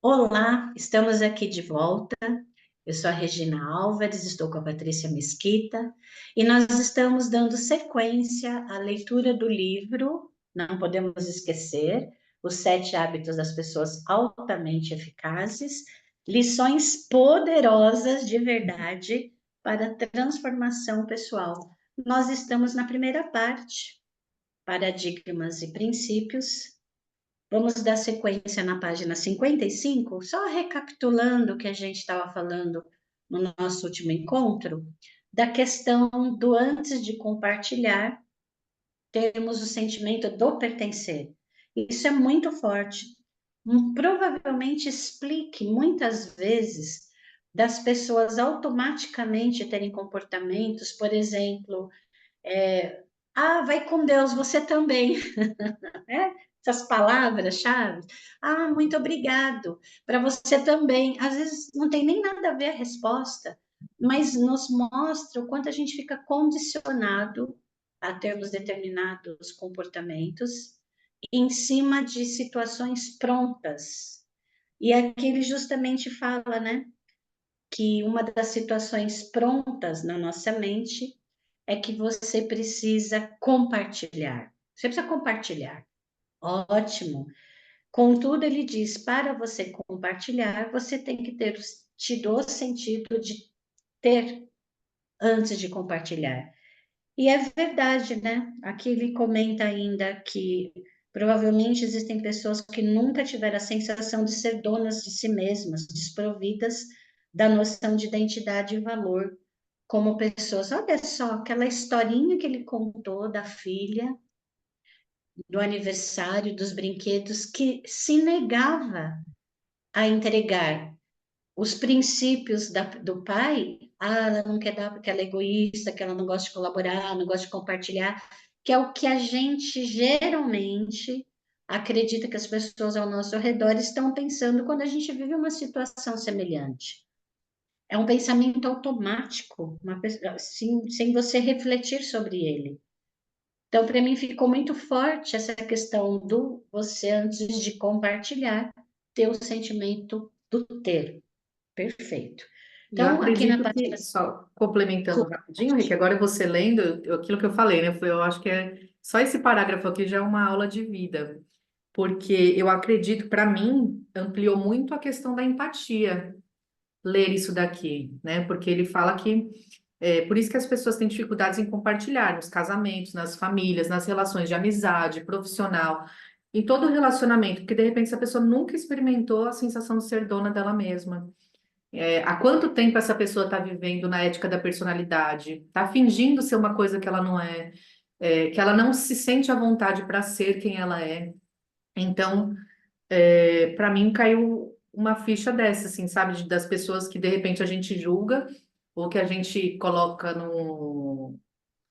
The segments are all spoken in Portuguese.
Olá, estamos aqui de volta. Eu sou a Regina Álvares, estou com a Patrícia Mesquita e nós estamos dando sequência à leitura do livro, não podemos esquecer, Os Sete Hábitos das Pessoas Altamente Eficazes, lições poderosas de verdade para a transformação pessoal. Nós estamos na primeira parte, Paradigmas e Princípios. Vamos dar sequência na página 55, só recapitulando o que a gente estava falando no nosso último encontro, da questão do antes de compartilhar, temos o sentimento do pertencer. Isso é muito forte. Provavelmente explique muitas vezes das pessoas automaticamente terem comportamentos, por exemplo, vai com Deus, você também. Né? Essas palavras-chave. Ah, muito obrigado. Para você também. Às vezes não tem nem nada a ver a resposta, mas nos mostra o quanto a gente fica condicionado a termos determinados comportamentos em cima de situações prontas. E aqui ele justamente fala, né, que uma das situações prontas na nossa mente é que você precisa compartilhar. Você precisa compartilhar. Ótimo. Contudo, ele diz: para você compartilhar, você tem que ter tido o sentido de ter antes de compartilhar. E é verdade, né? Aqui ele comenta ainda que provavelmente existem pessoas que nunca tiveram a sensação de ser donas de si mesmas, desprovidas da noção de identidade e valor como pessoas. Olha só aquela historinha que ele contou da filha do aniversário, dos brinquedos, que se negava a entregar os princípios do pai. Ah, ela não quer dar porque ela é egoísta, que ela não gosta de colaborar, não gosta de compartilhar, que é o que a gente geralmente acredita que as pessoas ao nosso redor estão pensando quando a gente vive uma situação semelhante. É um pensamento automático, sem você refletir sobre ele. Então, para mim, ficou muito forte essa questão do você, antes de compartilhar, ter o sentimento do ter. Perfeito. E eu Então, aqui na acredito página que, só complementando rapidinho, Rick, agora você lendo aquilo que eu falei, né? Eu acho que só esse parágrafo aqui já é uma aula de vida, porque eu acredito, para mim, ampliou muito a questão da empatia, ler isso daqui, né? Porque ele fala que por isso que as pessoas têm dificuldades em compartilhar nos casamentos, nas famílias, nas relações de amizade, profissional, em todo relacionamento, porque de repente essa pessoa nunca experimentou a sensação de ser dona dela mesma. Há quanto tempo essa pessoa está vivendo na ética da personalidade? Está fingindo ser uma coisa que ela não é, que ela não se sente à vontade para ser quem ela é. Então, para mim caiu uma ficha dessa, assim, sabe, das pessoas que de repente a gente julga ou que a gente coloca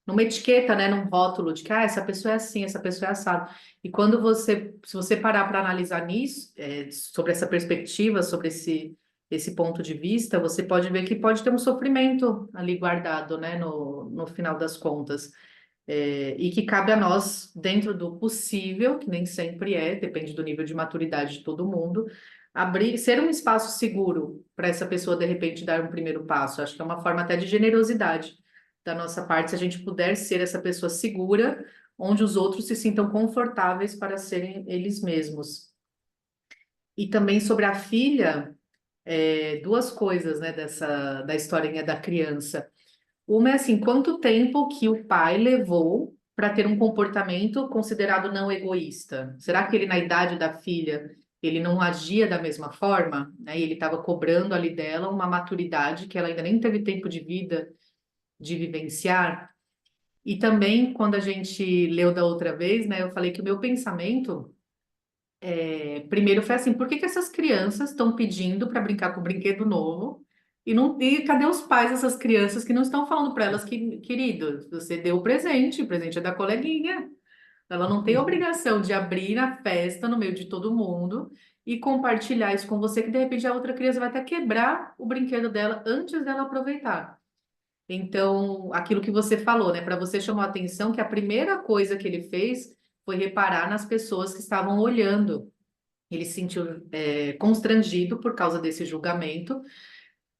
numa etiqueta, né, num rótulo de que essa pessoa é assim, essa pessoa é assado. E quando se você parar para analisar nisso, sobre essa perspectiva, sobre esse ponto de vista, você pode ver que pode ter um sofrimento ali guardado, né, no final das contas. E que cabe a nós, dentro do possível, que nem sempre depende do nível de maturidade de todo mundo, abrir, ser um espaço seguro para essa pessoa, de repente, dar um primeiro passo. Acho que é uma forma até de generosidade da nossa parte, se a gente puder ser essa pessoa segura, onde os outros se sintam confortáveis para serem eles mesmos. E também sobre a filha, duas coisas, né, da historinha da criança. Uma é assim, quanto tempo que o pai levou para ter um comportamento considerado não egoísta? Será que ele, na idade da filha, ele não agia da mesma forma, né? E ele estava cobrando ali dela uma maturidade que ela ainda nem teve tempo de vida de vivenciar? E também, quando a gente leu da outra vez, né, eu falei que o meu pensamento, primeiro foi assim, por que que essas crianças estão pedindo para brincar com brinquedo novo? E cadê os pais dessas crianças que não estão falando para elas que, querido, você deu o presente é da coleguinha. Ela não tem obrigação de abrir na festa, no meio de todo mundo, e compartilhar isso com você, que de repente a outra criança vai até quebrar o brinquedo dela antes dela aproveitar. Então, aquilo que você falou, né? Para você chamou a atenção que a primeira coisa que ele fez foi reparar nas pessoas que estavam olhando. Ele se sentiu constrangido por causa desse julgamento,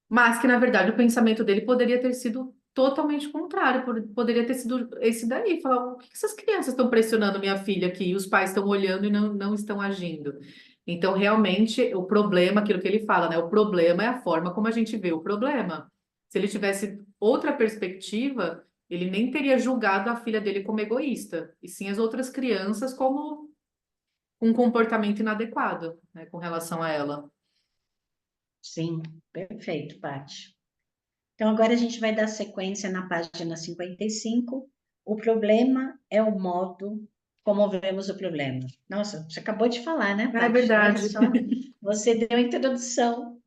mas que, na verdade, o pensamento dele poderia ter sido totalmente contrário, poderia ter sido esse daí, falar, o que que essas crianças estão pressionando minha filha aqui, e os pais estão olhando e não estão agindo. Então, realmente, o problema, aquilo que ele fala, né? O problema é a forma como a gente vê o problema. Se ele tivesse outra perspectiva, ele nem teria julgado a filha dele como egoísta, e sim as outras crianças como um comportamento inadequado, né, com relação a ela. Sim, perfeito, Paty. Então, agora a gente vai dar sequência na página 55. O problema é o modo como vemos o problema. Nossa, você acabou de falar, né, É Paty? Olha verdade. só, você deu a introdução.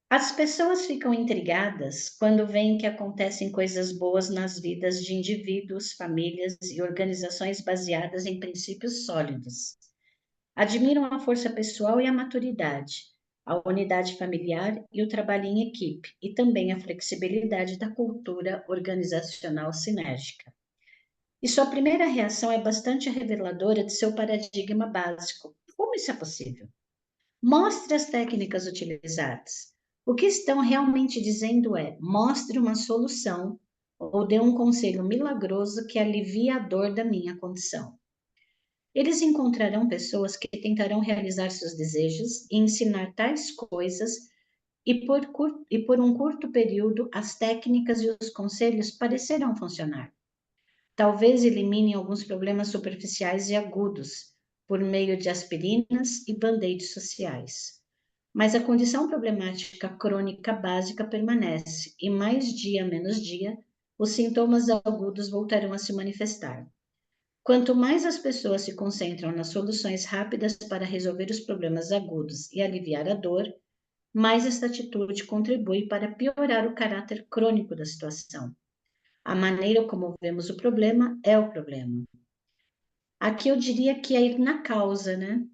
As pessoas ficam intrigadas quando veem que acontecem coisas boas nas vidas de indivíduos, famílias e organizações baseadas em princípios sólidos. Admiram a força pessoal e a maturidade, a unidade familiar e o trabalho em equipe, e também a flexibilidade da cultura organizacional sinérgica. E sua primeira reação é bastante reveladora de seu paradigma básico. Como isso é possível? Mostre as técnicas utilizadas. O que estão realmente dizendo é: mostre uma solução ou dê um conselho milagroso que alivie a dor da minha condição. Eles encontrarão pessoas que tentarão realizar seus desejos e ensinar tais coisas, e por um curto período as técnicas e os conselhos parecerão funcionar. Talvez eliminem alguns problemas superficiais e agudos por meio de aspirinas e band-aids sociais. Mas a condição problemática crônica básica permanece, e mais dia menos dia, os sintomas agudos voltarão a se manifestar. Quanto mais as pessoas se concentram nas soluções rápidas para resolver os problemas agudos e aliviar a dor, mais esta atitude contribui para piorar o caráter crônico da situação. A maneira como vemos o problema é o problema. Aqui eu diria que é ir na causa, né?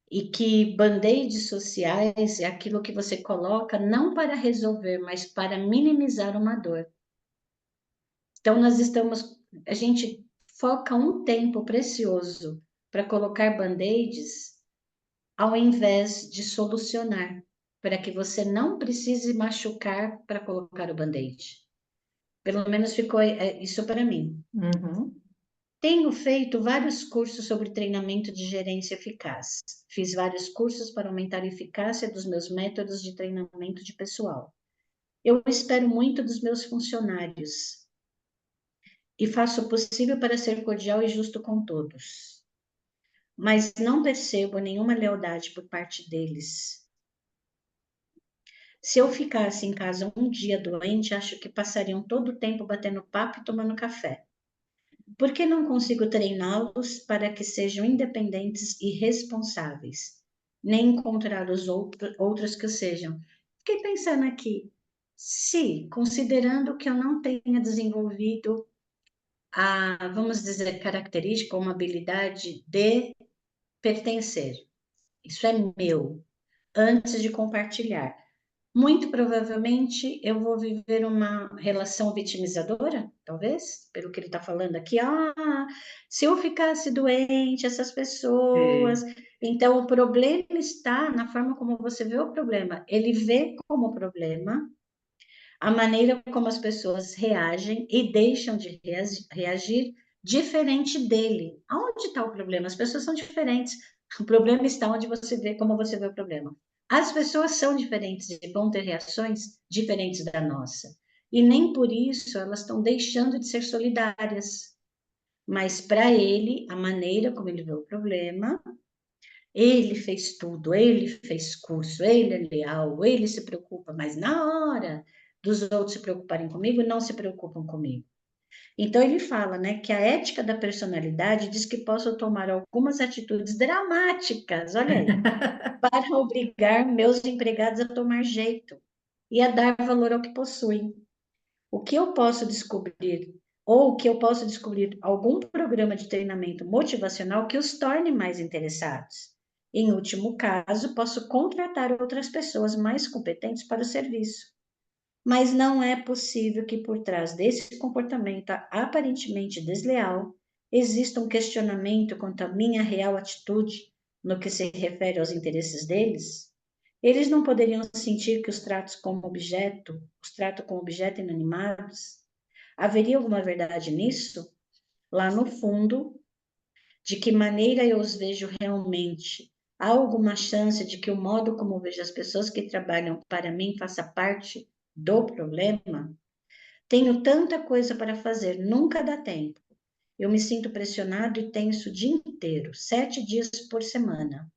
E que band-aids sociais é aquilo que você coloca não para resolver, mas para minimizar uma dor. Então, a gente foca um tempo precioso para colocar band-aids ao invés de solucionar, para que você não precise machucar para colocar o band-aid. Pelo menos ficou isso para mim. Uhum. Tenho feito vários cursos sobre treinamento de gerência eficaz. Fiz vários cursos para aumentar a eficácia dos meus métodos de treinamento de pessoal. Eu espero muito dos meus funcionários e faço o possível para ser cordial e justo com todos. Mas não percebo nenhuma lealdade por parte deles. Se eu ficasse em casa um dia doente, acho que passariam todo o tempo batendo papo e tomando café. Por que não consigo treiná-los para que sejam independentes e responsáveis? Nem encontrar outros que o sejam. Fiquei pensando aqui, se, considerando que eu não tenha desenvolvido a, vamos dizer, característica ou uma habilidade de pertencer, isso é meu, antes de compartilhar. Muito provavelmente eu vou viver uma relação vitimizadora, talvez, pelo que ele está falando aqui. Ah, se eu ficasse doente, essas pessoas. É. Então, o problema está na forma como você vê o problema. Ele vê como problema a maneira como as pessoas reagem e deixam de reagir diferente dele. Aonde está o problema? As pessoas são diferentes. O problema está onde você vê, como você vê o problema. As pessoas são diferentes e vão ter reações diferentes da nossa. E nem por isso elas estão deixando de ser solidárias. Mas para ele, a maneira como ele vê o problema, ele fez tudo, ele fez curso, ele é leal, ele se preocupa, mas na hora dos outros se preocuparem comigo, não se preocupam comigo. Então ele fala, né, que a ética da personalidade diz que posso tomar algumas atitudes dramáticas, olha aí, para obrigar meus empregados a tomar jeito e a dar valor ao que possuem. O que eu posso descobrir, ou que eu posso descobrir algum programa de treinamento motivacional que os torne mais interessados. Em último caso, posso contratar outras pessoas mais competentes para o serviço. Mas não é possível que por trás desse comportamento aparentemente desleal exista um questionamento quanto à minha real atitude, no que se refere aos interesses deles, eles não poderiam sentir que os trato como objeto inanimados? Haveria alguma verdade nisso? Lá no fundo, de que maneira eu os vejo realmente? Há alguma chance de que o modo como vejo as pessoas que trabalham para mim faça parte do problema? Tenho tanta coisa para fazer, nunca dá tempo. Eu me sinto pressionado e tenso o dia inteiro, 7 dias por semana.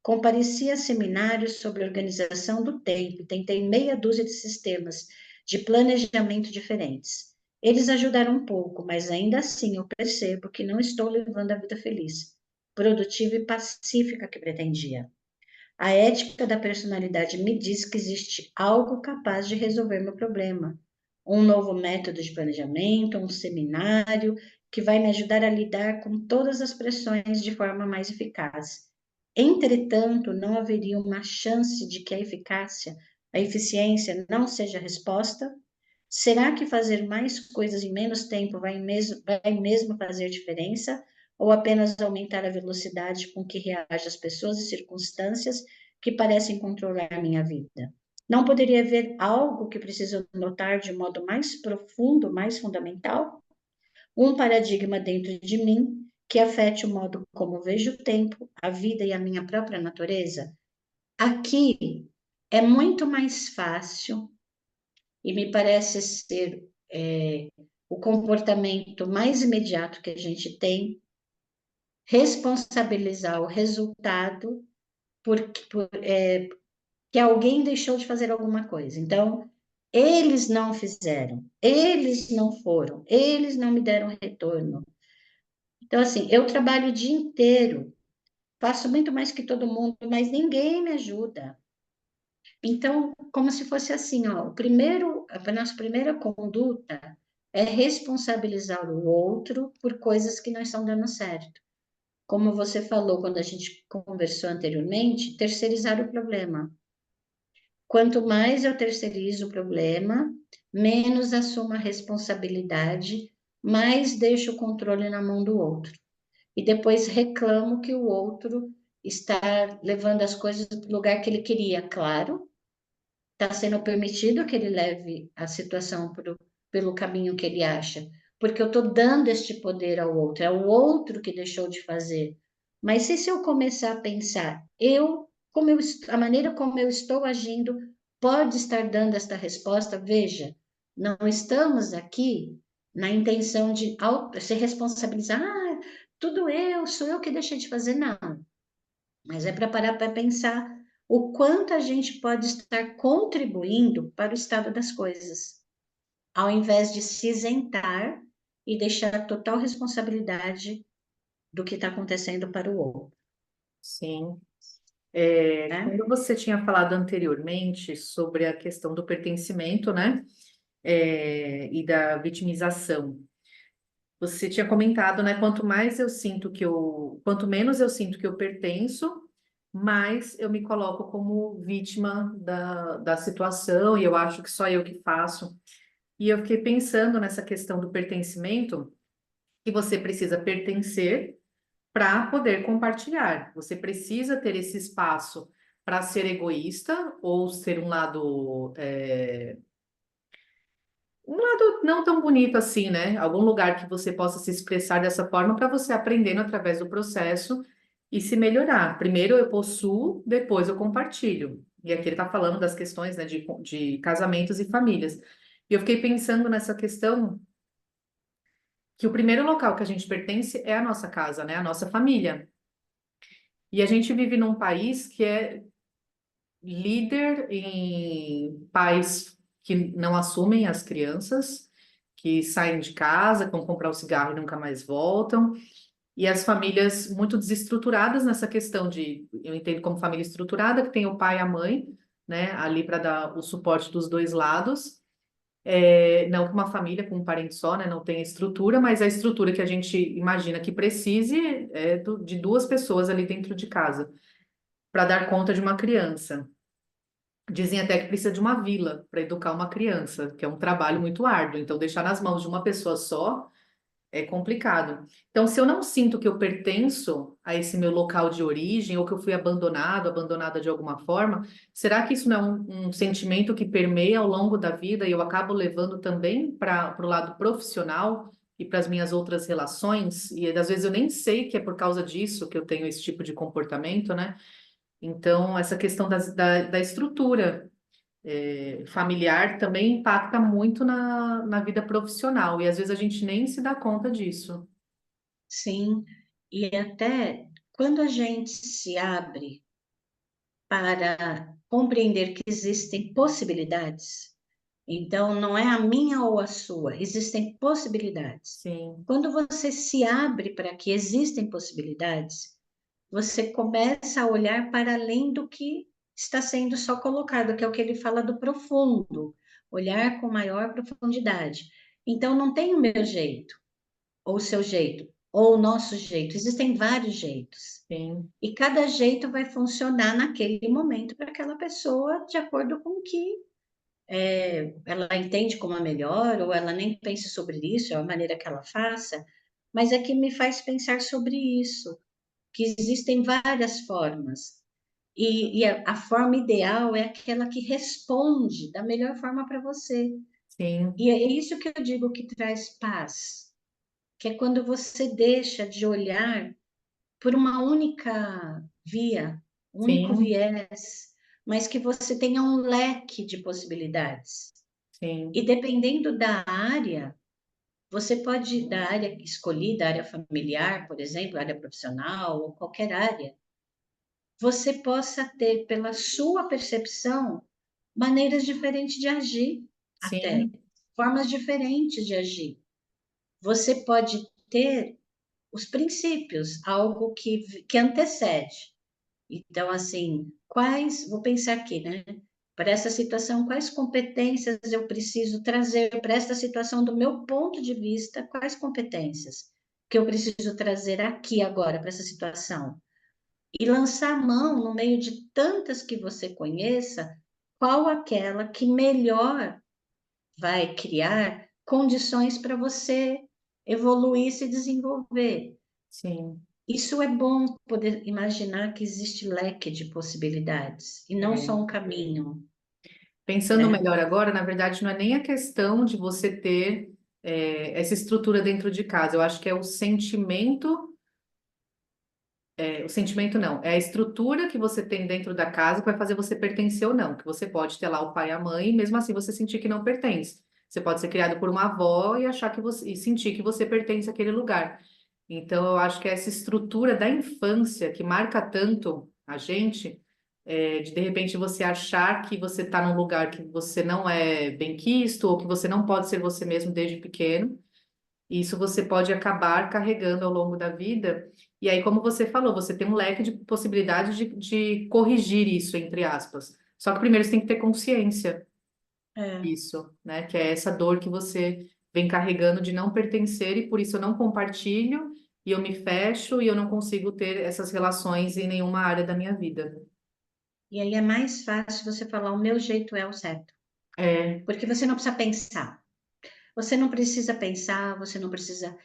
Compareci a seminários sobre organização do tempo, tentei meia dúzia de sistemas de planejamento diferentes. Eles ajudaram um pouco, mas ainda assim eu percebo que não estou levando a vida feliz, produtiva e pacífica que pretendia. A ética da personalidade me diz que existe algo capaz de resolver meu problema. Um novo método de planejamento, um seminário que vai me ajudar a lidar com todas as pressões de forma mais eficaz. Entretanto, não haveria uma chance de que a eficiência não seja a resposta? Será que fazer mais coisas em menos tempo vai mesmo fazer diferença? Ou apenas aumentar a velocidade com que reagem as pessoas e circunstâncias que parecem controlar a minha vida? Não poderia haver algo que preciso notar de modo mais profundo, mais fundamental? Um paradigma dentro de mim que afete o modo como vejo o tempo, a vida e a minha própria natureza? Aqui é muito mais fácil e me parece ser o comportamento mais imediato que a gente tem, responsabilizar o resultado por que alguém deixou de fazer alguma coisa. Então, eles não fizeram, eles não foram, eles não me deram retorno. Então, assim, eu trabalho o dia inteiro, faço muito mais que todo mundo, mas ninguém me ajuda. Então, como se fosse assim, ó, a nossa primeira conduta é responsabilizar o outro por coisas que não estão dando certo. Como você falou quando a gente conversou anteriormente, terceirizar o problema. Quanto mais eu terceirizo o problema, menos assumo a responsabilidade, mais deixo o controle na mão do outro. E depois reclamo que o outro está levando as coisas para o lugar que ele queria, claro, está sendo permitido que ele leve a situação pelo caminho que ele acha, porque eu estou dando este poder ao outro, é o outro que deixou de fazer. Mas e se eu começar a pensar, a maneira como eu estou agindo pode estar dando esta resposta? Veja, não estamos aqui na intenção de se responsabilizar, tudo sou eu que deixei de fazer, não. Mas é para parar para pensar o quanto a gente pode estar contribuindo para o estado das coisas, ao invés de se isentar e deixar a total responsabilidade do que está acontecendo para o outro, Sim. né? Quando você tinha falado anteriormente sobre a questão do pertencimento, né? E da vitimização. Você tinha comentado, né? Quanto menos eu sinto que eu pertenço, mais eu me coloco como vítima da situação, e eu acho que só eu que faço. E eu fiquei pensando nessa questão do pertencimento, que você precisa pertencer para poder compartilhar. Você precisa ter esse espaço para ser egoísta ou ser um lado não tão bonito assim, né? Algum lugar que você possa se expressar dessa forma para você aprendendo através do processo e se melhorar. Primeiro eu possuo, depois eu compartilho. E aqui ele está falando das questões, né, de casamentos e famílias. E eu fiquei pensando nessa questão que o primeiro local que a gente pertence é a nossa casa, né? A nossa família. E a gente vive num país que é líder em pais que não assumem as crianças, que saem de casa, vão comprar o cigarro e nunca mais voltam, e as famílias muito desestruturadas nessa questão eu entendo como família estruturada, que tem o pai e a mãe, né, ali para dar o suporte dos dois lados. Não que uma família com um parente só, né, não tenha estrutura, mas a estrutura que a gente imagina que precise é de duas pessoas ali dentro de casa para dar conta de uma criança. Dizem até que precisa de uma vila para educar uma criança, que é um trabalho muito árduo. Então, deixar nas mãos de uma pessoa só É complicado. Então, se eu não sinto que eu pertenço a esse meu local de origem, ou que eu fui abandonado, abandonada de alguma forma, será que isso não é um sentimento que permeia ao longo da vida e eu acabo levando também para o lado profissional e para as minhas outras relações? E às vezes eu nem sei que é por causa disso que eu tenho esse tipo de comportamento, né? Então, essa questão da estrutura familiar também impacta muito na vida profissional, e às vezes a gente nem se dá conta disso. Sim, e até quando a gente se abre para compreender que existem possibilidades, então não é a minha ou a sua, existem possibilidades. Sim, Quando você se abre para que existem possibilidades, você começa a olhar para além do que está sendo só colocado, que é o que ele fala do profundo, olhar com maior profundidade. Então não tem o meu jeito, ou o seu jeito, ou o nosso jeito, existem vários jeitos. sim, E cada jeito vai funcionar naquele momento para aquela pessoa, de acordo com o que ela entende como é melhor, ou ela nem pensa sobre isso, é a maneira que ela faça, mas é que me faz pensar sobre isso, que existem várias formas. E a forma ideal é aquela que responde da melhor forma para você. sim, E é isso que eu digo que traz paz, que é quando você deixa de olhar por uma única via, um único sim, viés, mas que você tenha um leque de possibilidades. E sim, dependendo da área, você pode, da área escolhida, área familiar, por exemplo, área profissional, ou qualquer área, você possa ter, pela sua percepção, maneiras diferentes de agir, até sim, formas diferentes de agir. Você pode ter os princípios, algo que antecede. Então, assim, vou pensar aqui, né? Para essa situação, quais competências eu preciso trazer para esta situação do meu ponto de vista? Quais competências que eu preciso trazer aqui agora para essa situação? E lançar a mão no meio de tantas que você conheça, qual aquela que melhor vai criar condições para você evoluir e se desenvolver. sim. Isso é bom poder imaginar que existe leque de possibilidades e não só É. um caminho, Pensando né? melhor agora, na verdade, não é nem a questão de você ter essa estrutura dentro de casa. Eu acho que é o sentimento não, é a estrutura que você tem dentro da casa que vai fazer você pertencer ou não. Que você pode ter lá o pai e a mãe, e mesmo assim você sentir que não pertence. Você pode ser criado por uma avó e achar que você e sentir que você pertence àquele lugar. Então, eu acho que essa estrutura da infância que marca tanto a gente, de repente você achar que você está num lugar que você não é benquisto ou que você não pode ser você mesmo desde pequeno. E isso você pode acabar carregando ao longo da vida. E aí, como você falou, você tem um leque de possibilidades de corrigir isso, entre aspas. Só que primeiro você tem que ter consciência É. disso, né? Que é essa dor que você vem carregando de não pertencer e por isso eu não compartilho e eu me fecho e eu não consigo ter essas relações em nenhuma área da minha vida. E aí é mais fácil você falar o meu jeito é o certo, É, porque você não precisa pensar. Você não precisa pensar, você não precisa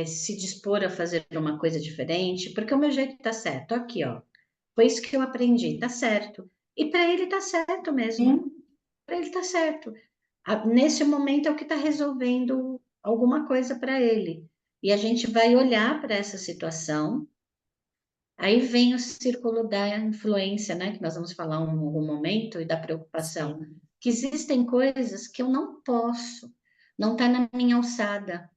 se dispor a fazer uma coisa diferente, porque o meu jeito está certo. Aqui, ó, foi isso que eu aprendi, tá certo. E para ele tá certo mesmo. sim, Para ele tá certo. Nesse momento é o que está resolvendo alguma coisa para ele. E a gente vai olhar para essa situação. Aí vem o círculo da influência, né? Que nós vamos falar em algum momento, e da preocupação. sim, Que existem coisas que eu não posso, não está na minha alçada,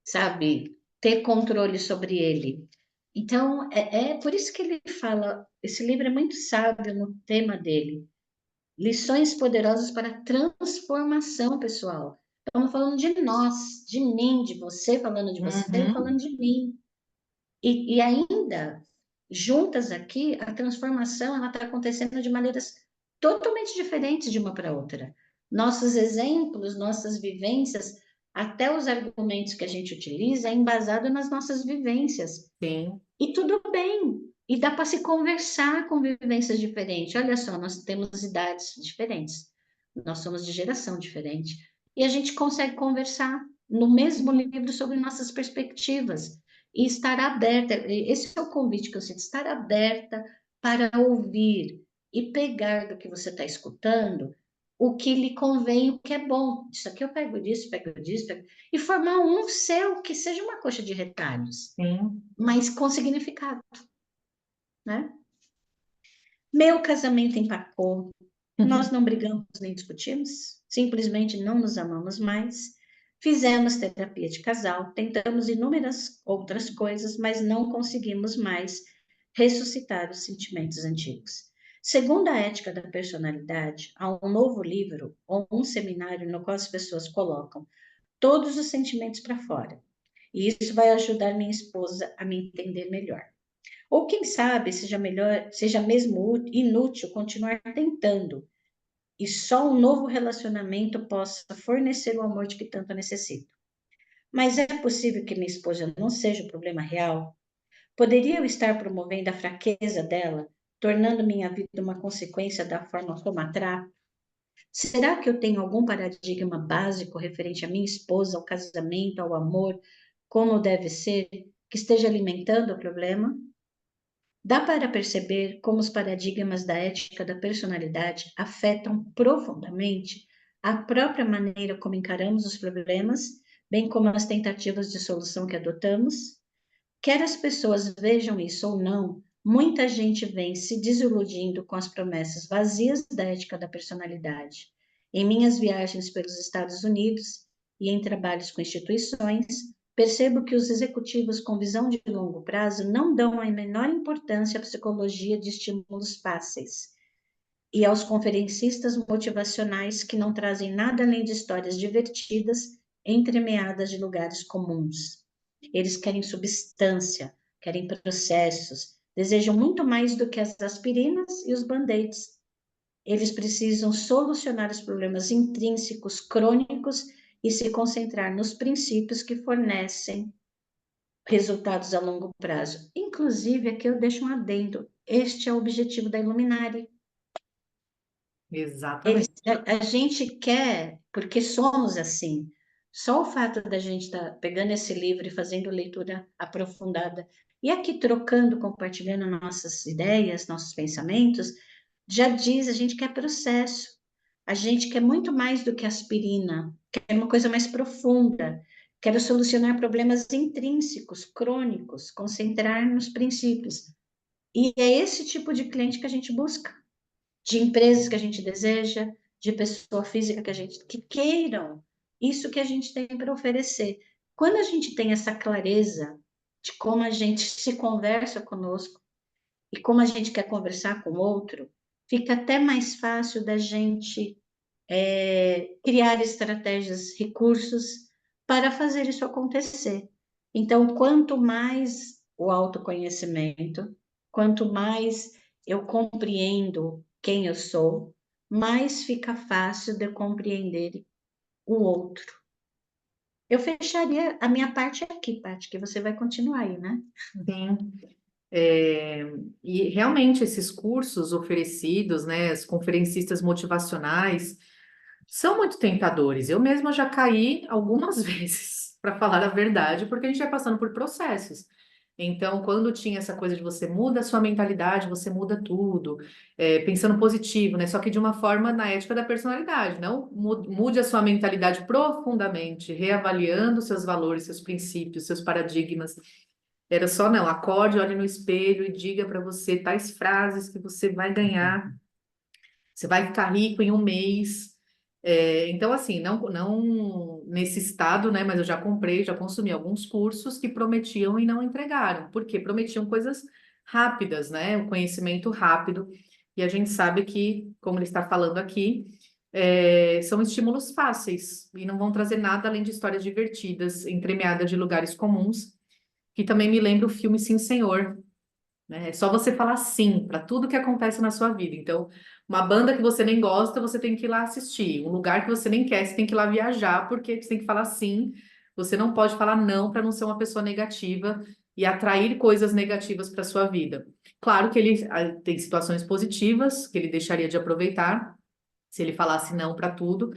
sabe? Ter controle sobre ele. Então, é por isso que ele fala, esse livro é muito sábio no tema dele. Lições poderosas para transformação pessoal. Estamos falando de nós, de mim, de você, falando de você, falando uhum, de mim. E ainda, juntas aqui, a transformação ela está acontecendo de maneiras totalmente diferentes de uma para outra. Nossos exemplos, nossas vivências, até os argumentos que a gente utiliza é embasado nas nossas vivências. sim, E tudo bem. E dá para se conversar com vivências diferentes. Olha só, nós temos idades diferentes. Nós somos de geração diferente. E a gente consegue conversar, no mesmo livro sobre nossas perspectivas e estar aberta. Esse é o convite que eu sinto, estar aberta para ouvir e pegar do que você está escutando o que lhe convém, o que é bom. Isso aqui eu pego disso, e formar um seu que seja uma coxa de retalhos, Sim. mas com significado, né? Meu casamento empacou. Nós não brigamos nem discutimos, simplesmente não nos amamos mais. Fizemos terapia de casal, tentamos inúmeras outras coisas, mas não conseguimos mais ressuscitar os sentimentos antigos. Segundo a ética da personalidade, há um novo livro ou um seminário no qual as pessoas colocam todos os sentimentos para fora. E isso vai ajudar minha esposa a me entender melhor. Ou quem sabe seja melhor, seja mesmo inútil continuar tentando e só um novo relacionamento possa fornecer o amor de que tanto necessito. Mas é possível que minha esposa não seja o problema real? Poderia eu estar promovendo a fraqueza dela, tornando minha vida uma consequência da forma como a trato? Será que eu tenho algum paradigma básico referente à minha esposa, ao casamento, ao amor, como deve ser, que esteja alimentando o problema? Dá para perceber como os paradigmas da ética da personalidade afetam profundamente a própria maneira como encaramos os problemas, bem como as tentativas de solução que adotamos? Quer as pessoas vejam isso ou não, muita gente vem se desiludindo com as promessas vazias da ética da personalidade. Em minhas viagens pelos Estados Unidos e em trabalhos com instituições, percebo que os executivos com visão de longo prazo não dão a menor importância à psicologia de estímulos fáceis e aos conferencistas motivacionais que não trazem nada além de histórias divertidas entremeadas de lugares comuns. Eles querem substância, querem processos, desejam muito mais do que as aspirinas e os band-aids. Eles precisam solucionar os problemas intrínsecos, crônicos e se concentrar nos princípios que fornecem resultados a longo prazo. Inclusive, aqui eu deixo um adendo: este é o objetivo da Iluminari. Exatamente. A gente quer, porque somos assim. Só o fato da gente estar pegando esse livro e fazendo leitura aprofundada e aqui trocando, compartilhando nossas ideias, nossos pensamentos, já diz, a gente quer processo. A gente quer muito mais do que aspirina, quer uma coisa mais profunda. Quero solucionar problemas intrínsecos, crônicos, concentrar nos princípios. E é esse tipo de cliente que a gente busca, de empresas que a gente deseja, de pessoa física que a gente que queiram isso que a gente tem para oferecer. Quando a gente tem essa clareza de como a gente se conversa conosco e como a gente quer conversar com o outro, fica até mais fácil da gente criar estratégias, recursos para fazer isso acontecer. Então, quanto mais o autoconhecimento, quanto mais eu compreendo quem eu sou, mais fica fácil de eu compreender o outro. Eu fecharia a minha parte aqui, Paty, que você vai continuar aí, né? Sim. É, e realmente esses cursos oferecidos, né, os conferencistas motivacionais, são muito tentadores. Eu mesma já caí algumas vezes, para falar a verdade, porque a gente vai passando por processos. Então, quando tinha essa coisa de você muda a sua mentalidade, você muda tudo, pensando positivo, né? Só que de uma forma na ética da personalidade, não mude a sua mentalidade profundamente, reavaliando seus valores, seus princípios, seus paradigmas. Era só, não, acorde, olhe no espelho e diga para você tais frases que você vai ganhar, você vai ficar rico em um mês. Então, assim, não nesse estado, né? Mas eu já comprei, já consumi alguns cursos que prometiam e não entregaram, porque prometiam coisas rápidas, né? O conhecimento rápido. E a gente sabe que, como ele está falando aqui, são estímulos fáceis e não vão trazer nada além de histórias divertidas, entremeadas de lugares comuns, que também me lembra o filme Sim, Senhor, né? É só você falar sim para tudo que acontece na sua vida. Então, uma banda que você nem gosta, você tem que ir lá assistir. Um lugar que você nem quer, você tem que ir lá viajar, porque você tem que falar sim. Você não pode falar não para não ser uma pessoa negativa e atrair coisas negativas para sua vida. Claro que ele tem situações positivas que ele deixaria de aproveitar se ele falasse não para tudo,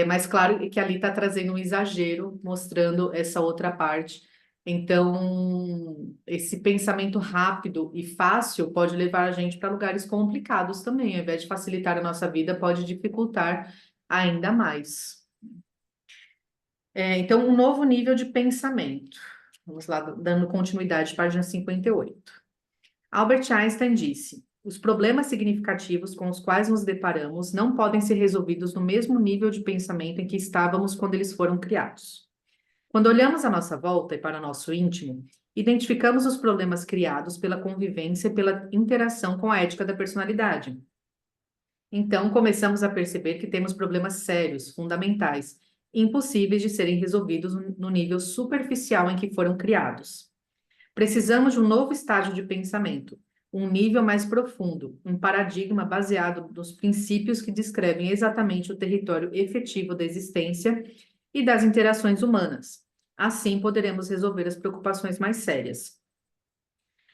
Mas claro que ali está trazendo um exagero, mostrando essa outra parte. Então, esse pensamento rápido e fácil pode levar a gente para lugares complicados também. Ao invés de facilitar a nossa vida, pode dificultar ainda mais. Então, um novo nível de pensamento. Vamos lá, dando continuidade, página 58. Albert Einstein disse: os problemas significativos com os quais nos deparamos não podem ser resolvidos no mesmo nível de pensamento em que estávamos quando eles foram criados. Quando olhamos à nossa volta e para nosso íntimo, identificamos os problemas criados pela convivência e pela interação com a ética da personalidade. Então, começamos a perceber que temos problemas sérios, fundamentais, impossíveis de serem resolvidos no nível superficial em que foram criados. Precisamos de um novo estágio de pensamento, um nível mais profundo, um paradigma baseado nos princípios que descrevem exatamente o território efetivo da existência e das interações humanas. Assim, poderemos resolver as preocupações mais sérias.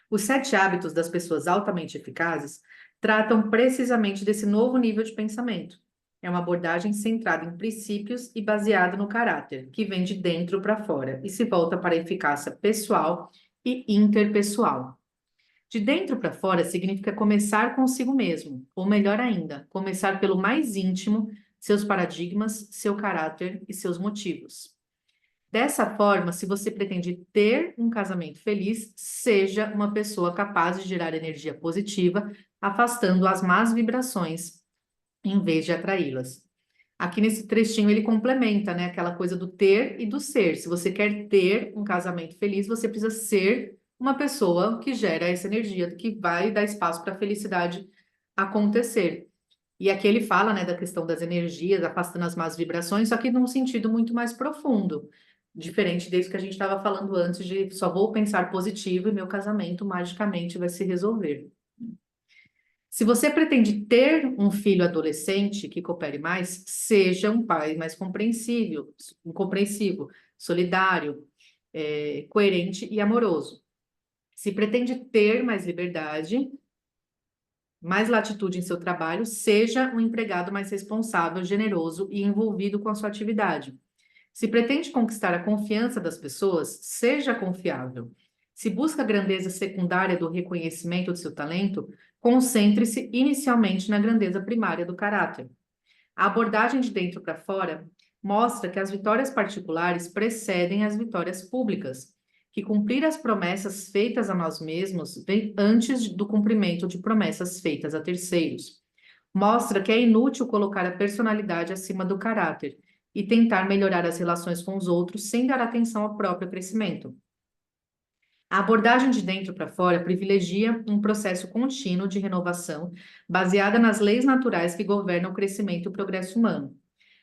Os 7 hábitos das pessoas altamente eficazes tratam precisamente desse novo nível de pensamento. É uma abordagem centrada em princípios e baseada no caráter, que vem de dentro para fora e se volta para a eficácia pessoal e interpessoal. De dentro para fora significa começar consigo mesmo, ou melhor ainda, começar pelo mais íntimo, seus paradigmas, seu caráter e seus motivos. Dessa forma, se você pretende ter um casamento feliz, seja uma pessoa capaz de gerar energia positiva, afastando as más vibrações, em vez de atraí-las. Aqui nesse trechinho ele complementa, né, aquela coisa do ter e do ser. Se você quer ter um casamento feliz, você precisa ser uma pessoa que gera essa energia, que vai dar espaço para a felicidade acontecer. E aqui ele fala, né, da questão das energias, afastando as más vibrações, só que num sentido muito mais profundo. Diferente desse que a gente estava falando antes, de só vou pensar positivo e meu casamento magicamente vai se resolver. Se você pretende ter um filho adolescente que coopere mais, seja um pai mais compreensivo, solidário, coerente e amoroso. Se pretende ter mais liberdade, mais latitude em seu trabalho, seja um empregado mais responsável, generoso e envolvido com a sua atividade. Se pretende conquistar a confiança das pessoas, seja confiável. Se busca a grandeza secundária do reconhecimento do seu talento, concentre-se inicialmente na grandeza primária do caráter. A abordagem de dentro para fora mostra que as vitórias particulares precedem as vitórias públicas, que cumprir as promessas feitas a nós mesmos vem antes do cumprimento de promessas feitas a terceiros. Mostra que é inútil colocar a personalidade acima do caráter e tentar melhorar as relações com os outros sem dar atenção ao próprio crescimento. A abordagem de dentro para fora privilegia um processo contínuo de renovação baseada nas leis naturais que governam o crescimento e o progresso humano.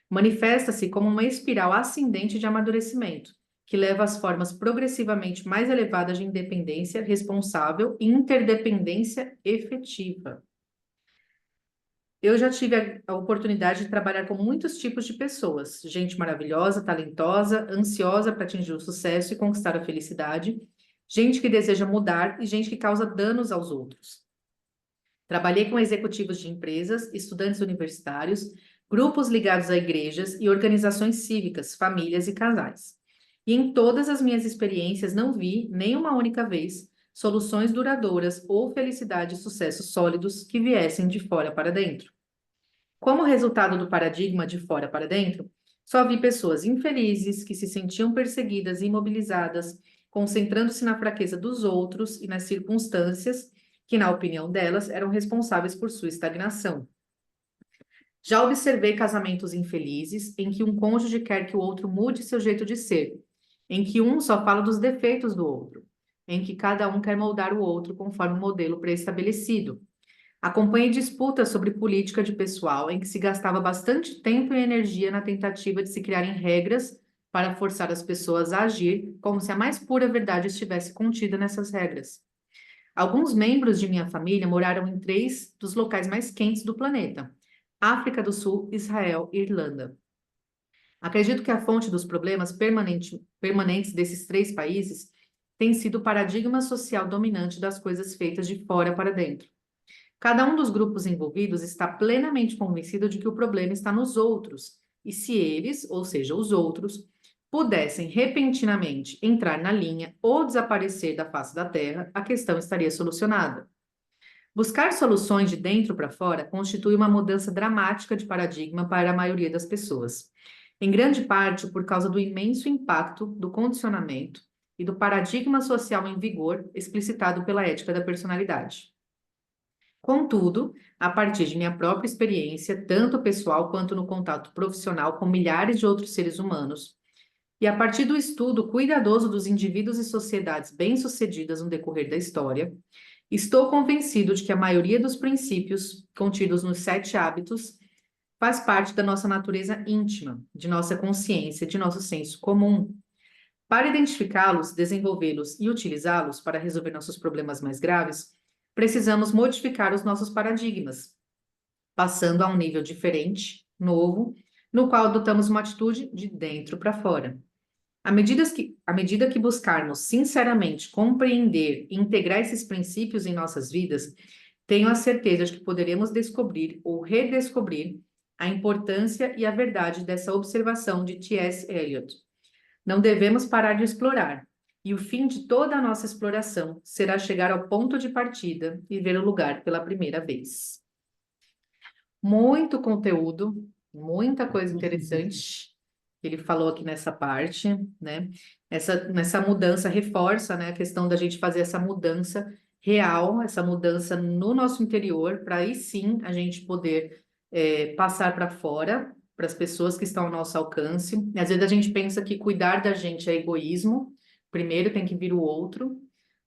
Manifesta-se como uma espiral ascendente de amadurecimento, que leva às formas progressivamente mais elevadas de independência responsável e interdependência efetiva. Eu já tive a oportunidade de trabalhar com muitos tipos de pessoas, gente maravilhosa, talentosa, ansiosa para atingir o sucesso e conquistar a felicidade, gente que deseja mudar e gente que causa danos aos outros. Trabalhei com executivos de empresas, estudantes universitários, grupos ligados a igrejas e organizações cívicas, famílias e casais. E em todas as minhas experiências não vi, nem uma única vez, soluções duradouras ou felicidade e sucesso sólidos que viessem de fora para dentro. Como resultado do paradigma de fora para dentro, só vi pessoas infelizes que se sentiam perseguidas e imobilizadas, concentrando-se na fraqueza dos outros e nas circunstâncias que, na opinião delas, eram responsáveis por sua estagnação. Já observei casamentos infelizes em que um cônjuge quer que o outro mude seu jeito de ser, em que um só fala dos defeitos do outro, em que cada um quer moldar o outro conforme um modelo pré-estabelecido. Acompanhei disputas sobre política de pessoal em que se gastava bastante tempo e energia na tentativa de se criarem regras para forçar as pessoas a agir como se a mais pura verdade estivesse contida nessas regras. Alguns membros de minha família moraram em 3 dos locais mais quentes do planeta: África do Sul, Israel e Irlanda. Acredito que a fonte dos problemas permanentes desses 3 países tem sido o paradigma social dominante das coisas feitas de fora para dentro. Cada um dos grupos envolvidos está plenamente convencido de que o problema está nos outros E se eles, ou seja, os outros, pudessem repentinamente entrar na linha ou desaparecer da face da Terra, a questão estaria solucionada. Buscar soluções de dentro para fora constitui uma mudança dramática de paradigma para a maioria das pessoas, em grande parte por causa do imenso impacto do condicionamento e do paradigma social em vigor explicitado pela ética da personalidade. Contudo, a partir de minha própria experiência, tanto pessoal quanto no contato profissional com milhares de outros seres humanos, e a partir do estudo cuidadoso dos indivíduos e sociedades bem-sucedidas no decorrer da história, estou convencido de que a maioria dos princípios contidos nos 7 hábitos faz parte da nossa natureza íntima, de nossa consciência, de nosso senso comum. Para identificá-los, desenvolvê-los e utilizá-los para resolver nossos problemas mais graves, precisamos modificar os nossos paradigmas, passando a um nível diferente, novo, no qual adotamos uma atitude de dentro para fora. À medida que buscarmos sinceramente compreender e integrar esses princípios em nossas vidas, tenho a certeza de que poderemos descobrir ou redescobrir a importância e a verdade dessa observação de T.S. Eliot. Não devemos parar de explorar, e o fim de toda a nossa exploração será chegar ao ponto de partida e ver o lugar pela primeira vez. Muito conteúdo, muita coisa interessante que ele falou aqui nessa parte, né? Nessa mudança reforça, né, a questão da gente fazer essa mudança real, essa mudança no nosso interior, para aí sim a gente poder passar para fora, para as pessoas que estão ao nosso alcance. Às vezes a gente pensa que cuidar da gente é egoísmo, primeiro tem que vir o outro,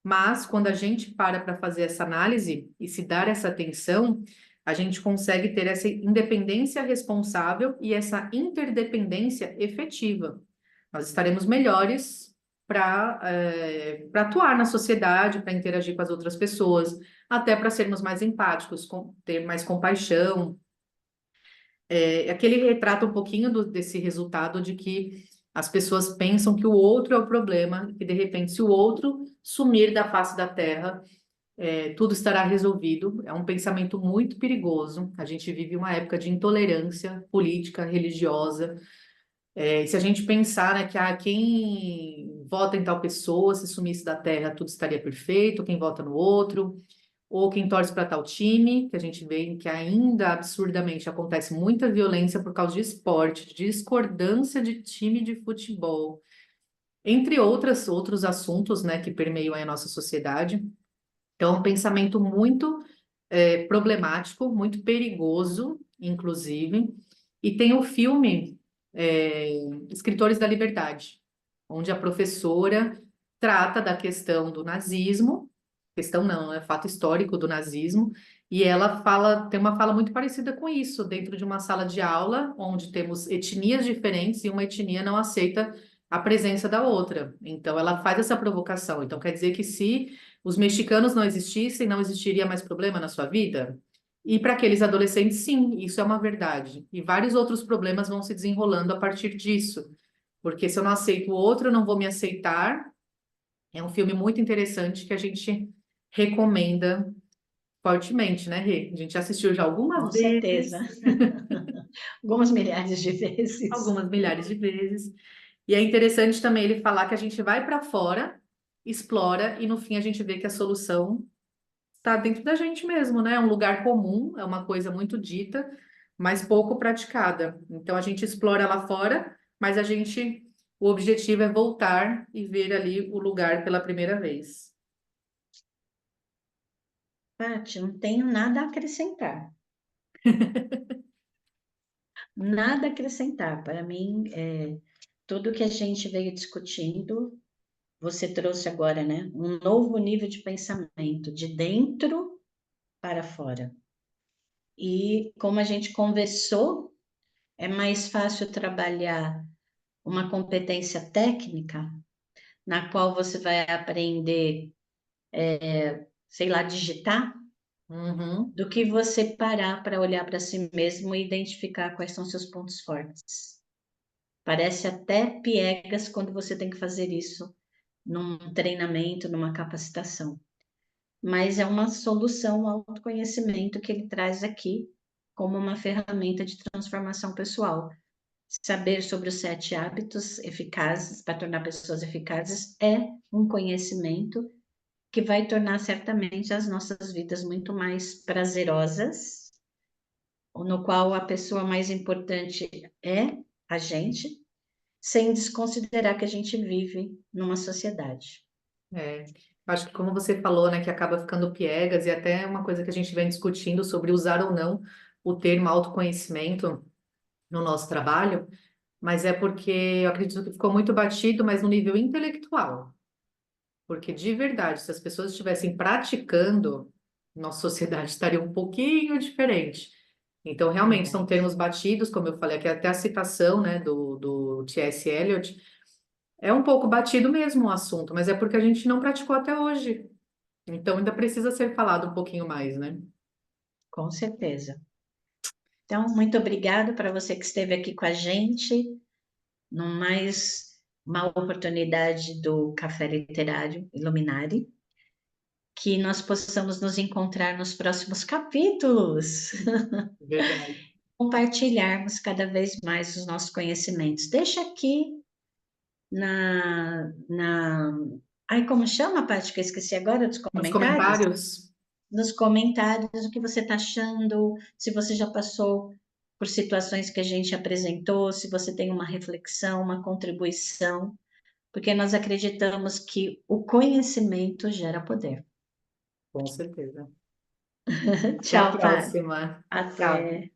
mas quando a gente para fazer essa análise e se dar essa atenção, a gente consegue ter essa independência responsável e essa interdependência efetiva. Nós estaremos melhores para atuar na sociedade, para interagir com as outras pessoas, até para sermos mais empáticos, ter mais compaixão. Aqui ele retrata um pouquinho desse resultado de que as pessoas pensam que o outro é o problema, e que de repente, se o outro sumir da face da Terra, tudo estará resolvido. É um pensamento muito perigoso. A gente vive uma época de intolerância política, religiosa. E se a gente pensar, né, que quem vota em tal pessoa, se sumisse da Terra, tudo estaria perfeito, quem vota no outro, ou quem torce para tal time, que a gente vê que ainda absurdamente acontece muita violência por causa de esporte, de discordância de time de futebol, entre outros assuntos, né, que permeiam a nossa sociedade. Então, é um pensamento muito problemático, muito perigoso, inclusive. E tem o filme Escritores da Liberdade, onde a professora trata da questão do nazismo, questão não, é fato histórico do nazismo, e ela tem uma fala muito parecida com isso, dentro de uma sala de aula, onde temos etnias diferentes e uma etnia não aceita a presença da outra. Então, ela faz essa provocação. Então, quer dizer que se os mexicanos não existissem, não existiria mais problema na sua vida? E para aqueles adolescentes, sim, isso é uma verdade. E vários outros problemas vão se desenrolando a partir disso. Porque se eu não aceito o outro, eu não vou me aceitar. É um filme muito interessante que a gente recomenda fortemente, né, Rê? A gente assistiu já Com algumas vezes, certeza. Algumas milhares de vezes. algumas milhares de vezes. E é interessante também ele falar que a gente vai para fora, explora, e no fim a gente vê que a solução está dentro da gente mesmo, né? É um lugar comum, é uma coisa muito dita, mas pouco praticada. Então a gente explora lá fora, mas o objetivo é voltar e ver ali o lugar pela primeira vez. Paty, não tenho nada a acrescentar. Nada a acrescentar. Para mim, tudo que a gente veio discutindo, você trouxe agora, né? Um novo nível de pensamento, de dentro para fora. E como a gente conversou, é mais fácil trabalhar uma competência técnica, na qual você vai aprender, sei lá, digitar, Uhum. do que você parar para olhar para si mesmo e identificar quais são seus pontos fortes. Parece até piegas quando você tem que fazer isso num treinamento, numa capacitação. Mas é uma solução ao autoconhecimento que ele traz aqui como uma ferramenta de transformação pessoal. saber sobre os 7 hábitos eficazes para tornar pessoas eficazes é um conhecimento que vai tornar certamente as nossas vidas muito mais prazerosas, no qual a pessoa mais importante é a gente, sem desconsiderar que a gente vive numa sociedade. É, acho que como você falou, né, que acaba ficando piegas, e até uma coisa que a gente vem discutindo sobre usar ou não o termo autoconhecimento no nosso trabalho, mas é porque eu acredito que ficou muito batido, mas no nível intelectual. Porque de verdade, se as pessoas estivessem praticando, nossa sociedade estaria um pouquinho diferente. Então, realmente, são Verdade. termos batidos, como eu falei aqui, até a citação, né, do T.S. Eliot, é um pouco batido mesmo o assunto, mas é porque a gente não praticou até hoje. Então, ainda precisa ser falado um pouquinho mais, né? Com certeza. Então, muito obrigado para você que esteve aqui com a gente, no mais uma oportunidade do Café Literário Iluminari, que nós possamos nos encontrar nos próximos capítulos, Verdade. compartilharmos cada vez mais os nossos conhecimentos. Deixa aqui na... Ai, como chama, Paty, que eu esqueci agora dos Nos comentários? comentários, Nos comentários o que você está achando, se você já passou por situações que a gente apresentou, se você tem uma reflexão, uma contribuição, porque nós acreditamos que o conhecimento gera poder. com certeza. Até a Tchau, Paty. próxima. Tchau. Até.